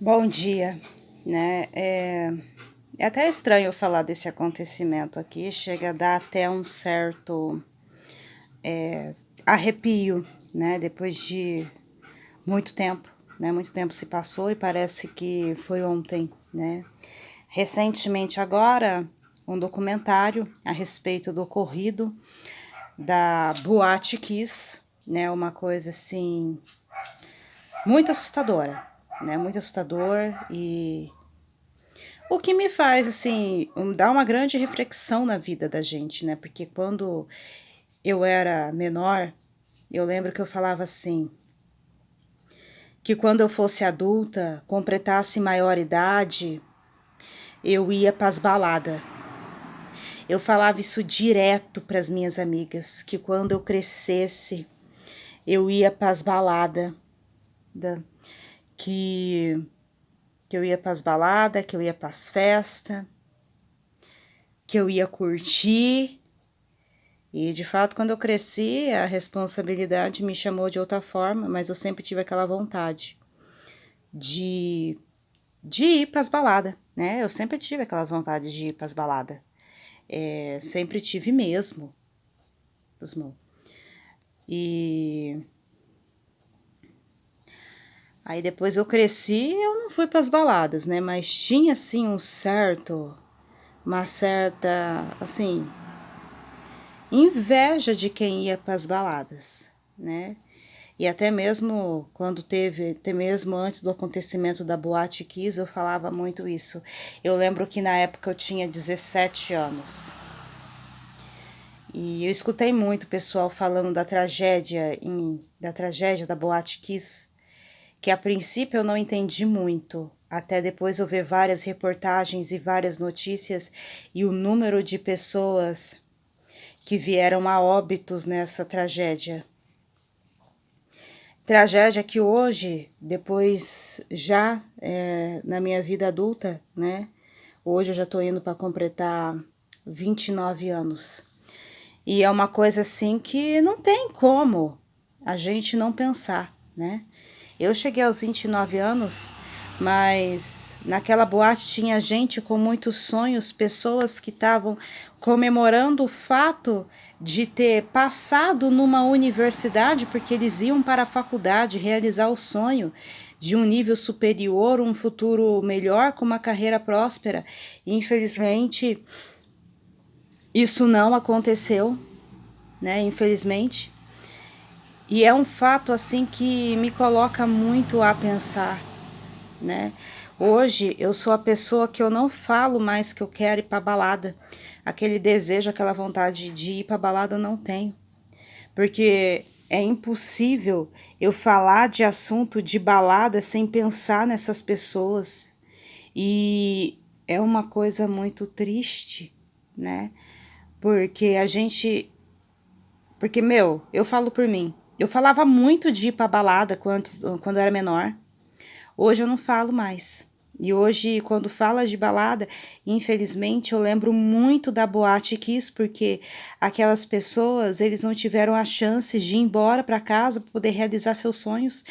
Bom dia, né? É até estranho eu falar desse acontecimento aqui, chega a dar até um certo arrepio, né? Depois de muito tempo, né? Muito tempo se passou e parece que foi ontem, né? Recentemente agora, um documentário a respeito do ocorrido da Boate Kiss, né? Uma coisa assim muito assustadora, né? Muito assustador e o que me faz, assim, dar uma grande reflexão na vida da gente, né? Porque quando eu era menor, eu lembro que eu falava assim, que quando eu fosse adulta, completasse maioridade, eu ia pras baladas. Eu falava isso direto para as minhas amigas, que quando eu crescesse, eu ia pras baladas, que, que eu ia pras baladas, que eu ia pras festas, que eu ia curtir. E de fato, quando eu cresci, a responsabilidade me chamou de outra forma, mas eu sempre tive aquela vontade de, de ir para as baladas, né? Eu sempre tive aquelas vontades de ir para as baladas. Sempre tive mesmo. E aí depois eu cresci, eu não fui para as baladas, né? Mas tinha assim uma certa, assim, inveja de quem ia para as baladas, né? E até mesmo quando até mesmo antes do acontecimento da Boate Kiss, eu falava muito isso. Eu lembro que na época eu tinha 17 anos. E eu escutei muito pessoal falando da tragédia da Boate Kiss, que a princípio eu não entendi muito, até depois eu ver várias reportagens e várias notícias e o número de pessoas que vieram a óbitos nessa tragédia. Tragédia que hoje, depois já na minha vida adulta, né? Hoje eu já tô indo para completar 29 anos. E é uma coisa assim que não tem como a gente não pensar, né? Eu cheguei aos 29 anos, mas naquela boate tinha gente com muitos sonhos, pessoas que estavam comemorando o fato de ter passado numa universidade, porque eles iam para a faculdade realizar o sonho de um nível superior, um futuro melhor, com uma carreira próspera. E, infelizmente, isso não aconteceu, né? Infelizmente. E é um fato assim que me coloca muito a pensar, né? Hoje eu sou a pessoa que eu não falo mais que eu quero ir pra balada. Aquele desejo, aquela vontade de ir pra balada eu não tenho. Porque é impossível eu falar de assunto de balada sem pensar nessas pessoas. E é uma coisa muito triste, né? Porque a gente. Porque, meu, eu falo por mim. Eu falava muito de ir pra balada quando eu era menor. Hoje eu não falo mais. E hoje, quando fala de balada, infelizmente eu lembro muito da Boate Kiss, porque aquelas pessoas, eles não tiveram a chance de ir embora para casa para poder realizar seus sonhos.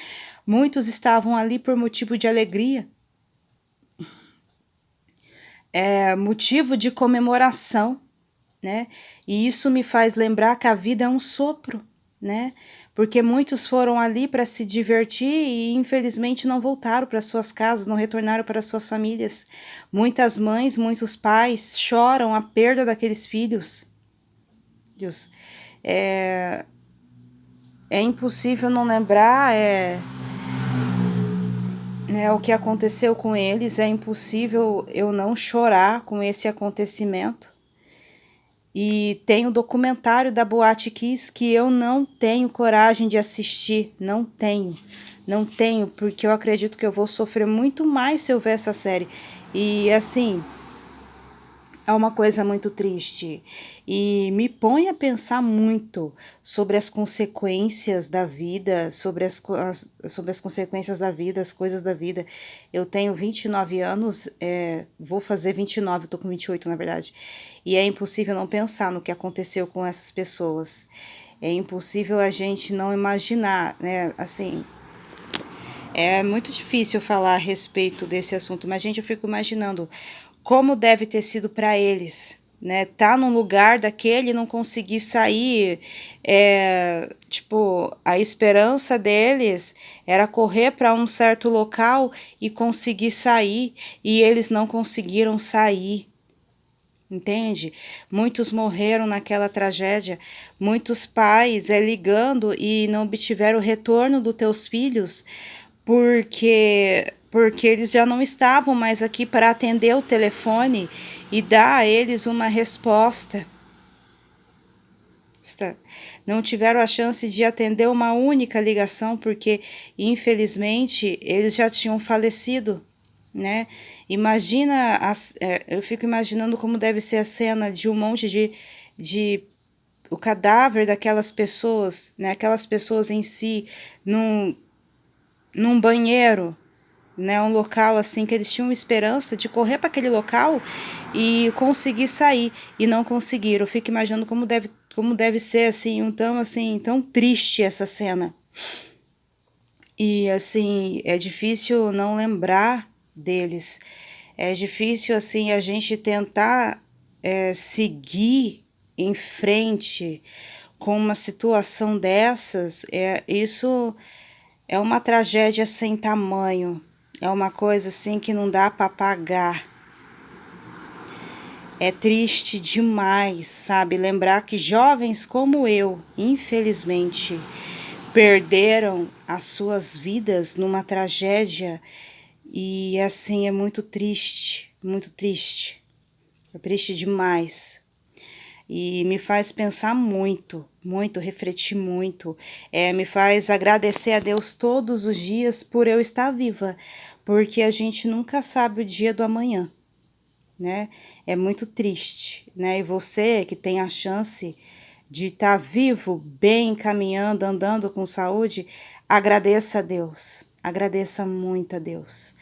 Muitos estavam ali por motivo de alegria, motivo de comemoração, né? E isso me faz lembrar que a vida é um sopro, né? Porque muitos foram ali para se divertir e infelizmente não voltaram para suas casas, não retornaram para suas famílias. Muitas mães, muitos pais choram a perda daqueles filhos. Deus, é, é impossível não lembrar né, o que aconteceu com eles, é impossível eu não chorar com esse acontecimento. E tem o documentário da Boate Kiss que eu não tenho coragem de assistir, não tenho. Não tenho, porque eu acredito que eu vou sofrer muito mais se eu ver essa série. E assim, é uma coisa muito triste e me põe a pensar muito sobre as consequências da vida, sobre as consequências da vida, as coisas da vida. Eu tenho 29 anos, vou fazer 29, tô com 28 na verdade, e é impossível não pensar no que aconteceu com essas pessoas. É impossível a gente não imaginar, né, assim, É muito difícil falar a respeito desse assunto, mas, gente, eu fico imaginando como deve ter sido para eles, né? Tá num lugar daquele e não conseguir sair. Tipo, a esperança deles era correr para um certo local e conseguir sair, e eles não conseguiram sair. Entende? Muitos morreram naquela tragédia, muitos pais ligando e não obtiveram o retorno dos teus filhos, porque eles já não estavam mais aqui para atender o telefone e dar a eles uma resposta. Não tiveram a chance de atender uma única ligação, porque infelizmente eles já tinham falecido, né? Imagina, eu fico imaginando como deve ser a cena de um monte de o cadáver daquelas pessoas, né? Aquelas pessoas em si, num banheiro, né? Um local assim que eles tinham esperança de correr para aquele local e conseguir sair e não conseguiram. Eu fico imaginando como deve ser assim, tão triste essa cena. E assim, é difícil não lembrar deles. É difícil assim a gente tentar seguir em frente com uma situação dessas. Isso é uma tragédia sem tamanho. É uma coisa assim que não dá para pagar. É triste demais, sabe? Lembrar que jovens como eu, infelizmente, perderam as suas vidas numa tragédia. E assim, é muito triste, muito triste. É triste demais. E me faz pensar muito, muito, refletir muito. Me faz agradecer a Deus todos os dias por eu estar viva, porque a gente nunca sabe o dia do amanhã, né? É muito triste, né? E você que tem a chance de estar vivo, bem, caminhando, andando com saúde, agradeça a Deus, agradeça muito a Deus.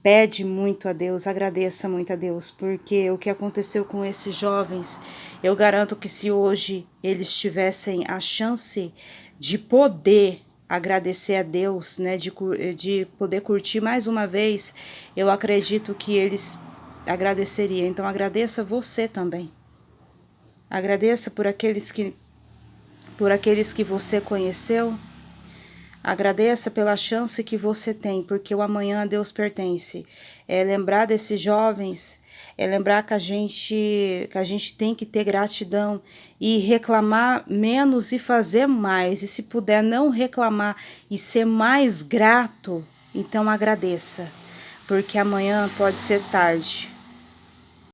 Pede muito a Deus, agradeça muito a Deus, porque o que aconteceu com esses jovens, eu garanto que se hoje eles tivessem a chance de poder agradecer a Deus, né, de poder curtir mais uma vez, eu acredito que eles agradeceriam. Então agradeça você também. Agradeça por aqueles que você conheceu. Agradeça pela chance que você tem, porque o amanhã a Deus pertence. Lembrar desses jovens, lembrar que a gente tem que ter gratidão e reclamar menos e fazer mais. E se puder não reclamar e ser mais grato, então agradeça, porque amanhã pode ser tarde.